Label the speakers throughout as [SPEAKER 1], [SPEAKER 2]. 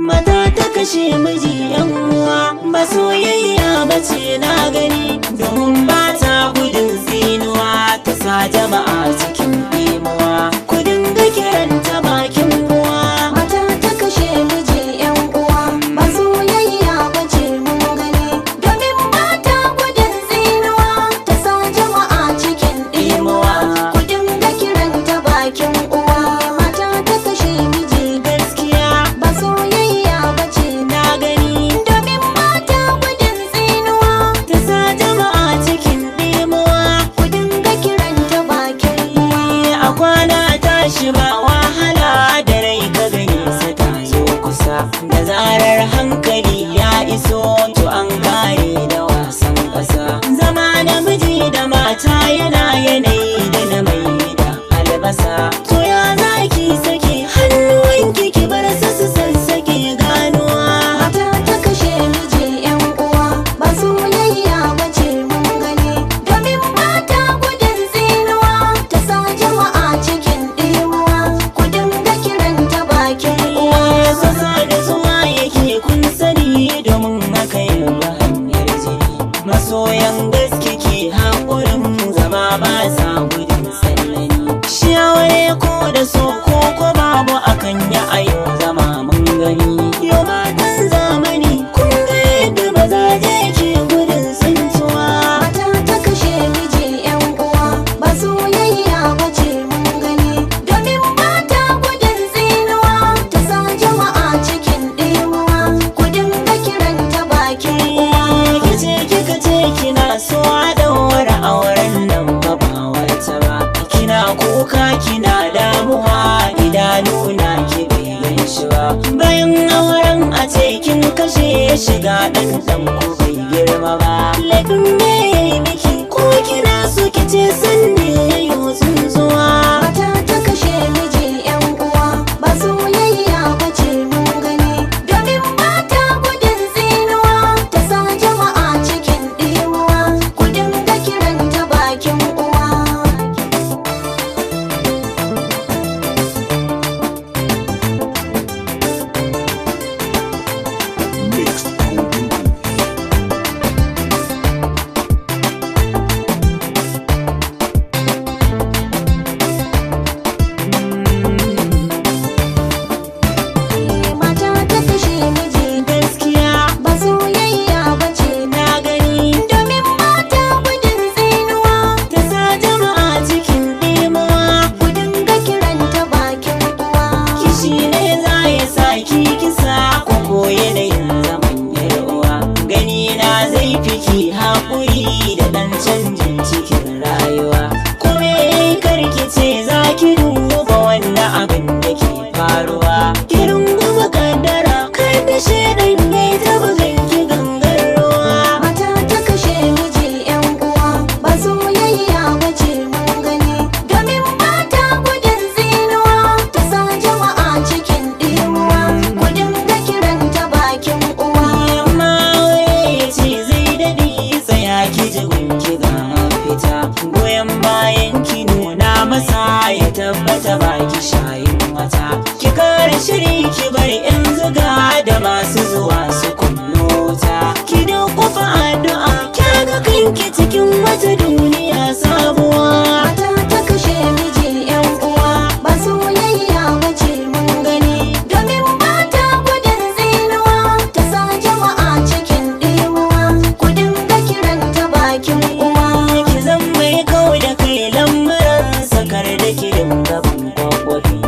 [SPEAKER 1] mata ta kashe miji yan uwa ba soyayya bace na gani, domin ba ta gudun tsinuwa ta sa jama'a cikin dimuwa. Ku dinga kiranta bakin uwa.
[SPEAKER 2] Mata ta kashe miji yan uwa ba soyayya bace mun gani, domin ba ta gudun tsinuwa ta sa jama'a cikin dimuwa. Ku dinga kiranta bakin uwa. Mata ta kashe miji
[SPEAKER 1] Gaskiya
[SPEAKER 2] ba soyayya bace
[SPEAKER 1] na gani,
[SPEAKER 2] domin ba ta gudun tsinuwa
[SPEAKER 1] ta sa jama'a cikin dimuwa.
[SPEAKER 2] ku dinga kiranta bakin uwa.
[SPEAKER 1] A kwana tashi ba wahala da rai ka gani sa ta zo kusa, da zarar hankali ya iso to an kare da wasan ƙasa. Zama namiji da mata yana yanayi da na mai da albasa. To ya zaki sake hannuwanki ki bar su su sassake ganuwa.
[SPEAKER 2] Mata ta kashe miji yan uwa ba soyayya bace mun gani, domin ba ta gudun tsinuwa ta sa jama'a cikin dimuwa. Ku dinga kiranta bakin uwa.
[SPEAKER 1] Sassa da zuwa yake kun sani, domin haka yin hanyar jini. Masoyan gaske ke haƙurin zama ba sa gudun sallani. Shi aure ko da so ko babu akan yi ayo zama mun gani. Yau matan zamani kun ga yadda mazaje ke gudun tsintuwa.
[SPEAKER 2] Mata ta kashe miji yan uwa ba soyayya bace mun gani, domin ba ta gudun tsinuwa ta sa jama'a cikin dimuwa. Ku dinga kiranta bakin uwa.
[SPEAKER 1] Kice kika ce kina so a daura auren nan ba wata ba. Kina kuka kina damuwa, idanuna ki bai shi ba. Bayan auren a ce kin kashe shiga dan ku bai girma ba. Laifin me yayi miki ko kina so kice san ne yayo tsunzuwa.
[SPEAKER 2] Mata ta kashe miji yan uwa ba soyayya bace mun gani, domin ba ta gudun tsinuwa ta sa jama'a cikin dimuwa. Ku dinga kiranta bakin uwa. Mata ta kashe miji
[SPEAKER 1] Gaskiya
[SPEAKER 2] ba soyayya bace
[SPEAKER 1] na gani,
[SPEAKER 2] domin ba ta gudun tsinuwa
[SPEAKER 1] ta sa jama'a cikin dimuwa.
[SPEAKER 2] ku dinga kiranta bakin uwa.
[SPEAKER 1] Kishi ne za ya sa ki kisa ko koye da yin zaman yar'uwa. Gani na zai fi ki haƙuri da ɗan canjin cikin rayuwa. Kome karki ce za ki duba wannan abin da ke faruwa. Ki runguma kaddara kar da shaidan ya yi ta bugan ki gangar ruwa.
[SPEAKER 2] Mata ta kashe miji yan uwa ba soyayya bace mun gani, domin ba ta gudun tsinuwa ta sa jama'a cikin dimuwa. Ku dinga kiranta bakin uwa.
[SPEAKER 1] Yamma aure ce zai daɗi, tsaya ki ji gunki ga mafita. Goyon bayan ki nuna masa ya tabbata baki shayin wata. Ki kare shiri ki bar yan zuga da masu zuwa su kunno ta. Ki kofa addu'a kyaga kanki cikin wata duniya sabuwa.
[SPEAKER 2] Mata ta kashe miji yan uwa ba soyayya bace mun gani, domin ba ta gudun tsinuwa ta sa jama'a cikin dimuwa. Ku dinga kiranta bakin uwa.
[SPEAKER 1] Ki zan mai kawai da kai lamuran sakar da ki dinga bin kwakwafi.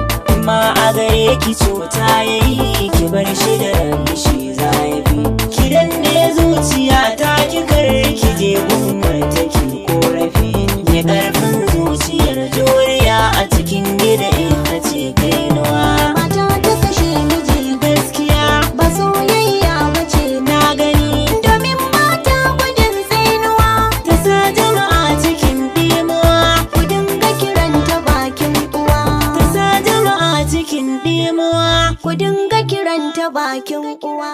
[SPEAKER 1] Ma a gare ki cuta yayi ki bar shi da rabi shi zafi. Ki danne zuciya ta ki kar ki je gumar take korafi. Ya karfin zuciyar juriya a cikin gida ita ce kainuwa.
[SPEAKER 2] Mata ta kashe miji
[SPEAKER 1] Gaskiya
[SPEAKER 2] ba soyayya bace
[SPEAKER 1] na gani,
[SPEAKER 2] domin ba ta gudun tsinuwa
[SPEAKER 1] ta sa jama'a cikin dimuwa.
[SPEAKER 2] ku dinga kiranta bakin uwa.
[SPEAKER 1] Ta sa jama'a cikin dimuwa.
[SPEAKER 2] Ku dinga kiranta bakin uwa.